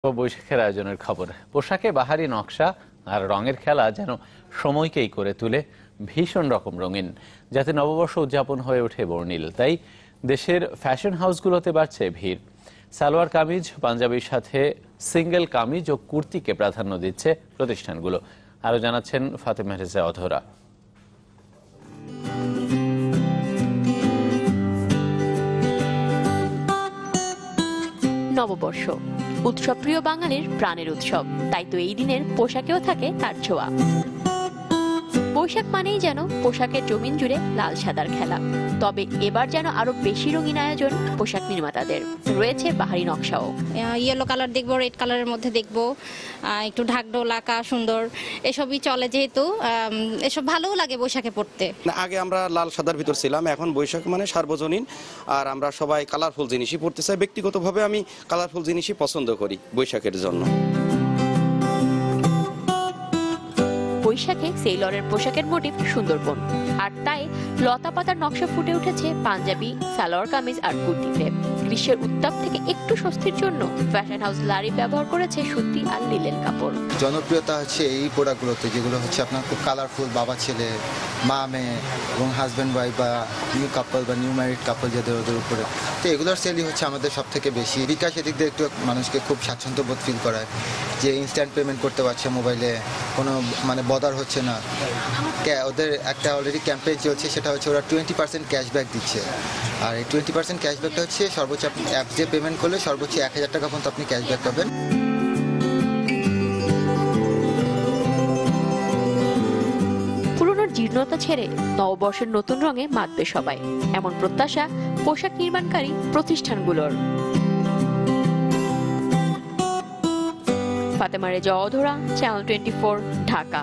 বৈশাখের আয়োজনের খবর। পোশাকে বাহারি নকশা আর রঙের খেলা যেন সময়কেই করে তুলে ভীষণ রকম রঙিন, যাতে নববর্ষ উদযাপন হয়ে ওঠে বর্ণিল। তাই দেশের ফ্যাশন হাউসগুলোতে বাড়ছে ভিড়। সালোয়ার কামিজ, পাঞ্জাবির সাথে সিঙ্গেল কামিজ ও কুর্তিকে প্রাধান্য দিচ্ছে প্রতিষ্ঠানগুলো। আরো জানাচ্ছেন ফাতেমা রেজা অধরা। নববর্ষ উৎসবপ্রিয় বাঙালির প্রাণের উৎসব, তাই তো এই দিনের পোশাকেও থাকে তার ছোঁয়া। বৈশাখ মানেই যেন পোশাকের জমিন জুড়ে লাল সাদার খেলা। তবে এবার যেন আরো বেশি রঙিন আয়োজন পোশাক নির্মাতাদের। রয়েছে বাহারি নকশাও। ইয়েলো কালার দেখবো, রেড কালারের মধ্যে দেখবো, একটু ঢাকঢোল আঁকা সুন্দর, এসবই চলে। যেহেতু এসব ভালোও লাগে বৈশাখে পড়তে। আগে আমরা লাল সাদার ভিতর ছিলাম, এখন বৈশাখ মানে সার্বজনীন, আর আমরা সবাই কালারফুল জিনিসই পড়তে চাই। ব্যক্তিগতভাবে আমি কালারফুল জিনিসই পছন্দ করি বৈশাখের জন্য। বৈশাখে সেইলরের পোশাকের মোটিভ সুন্দরবন, আর তাই লতা পাতার নকশা ফুটে উঠেছে পাঞ্জাবি, সালোয়ার কামিজ আর কুর্তিতে। গ্রীষ্মের উত্তাপ থেকে একটু স্বস্তির জন্য ফ্যাশন হাউস লারি ব্যবহার করেছে সুতি আর লিলেন কাপড়। জনপ্রিয়তা হচ্ছে এই প্রোডাক্টগুলোতে, যেগুলো হচ্ছে আপনার খুব কালারফুল, বাবা ছেলে, মা মেয়ে এবং হাজব্যান্ড ওয়াইফ বা নিউ কাপল বা নিউ ম্যারিড কাপল যাদের, ওদের উপরে। তো এগুলোর সেলই হচ্ছে আমাদের সব থেকে বেশি। বিকাশ এদিক দিয়ে একটু মানুষকে খুব স্বাচ্ছন্দ্য বোধ ফিল করায়, যে ইনস্ট্যান্ট পেমেন্ট করতে পারছে মোবাইলে, কোনো বদার হচ্ছে না। ওদের একটা অলরেডি ক্যাম্পেইন চলছে, সেটা হচ্ছে ওরা 20% ক্যাশব্যাক দিচ্ছে। আর এই 20% ক্যাশব্যাকটা হচ্ছে সর্বোচ্চ আপনি অ্যাপ দিয়ে পেমেন্ট করলে সর্বোচ্চ 1000 টাকা পর্যন্ত আপনি ক্যাশব্যাক পাবেন। পুরনোর জীর্ণতা ছেড়ে নববর্ষের নতুন রঙে মাতবে সবাই, এমন প্রত্যাশা পোশাক নির্মাণকারী প্রতিষ্ঠানগুলোর। ফাতেমা রেজা অধরা, চ্যানেল 24, ঢাকা।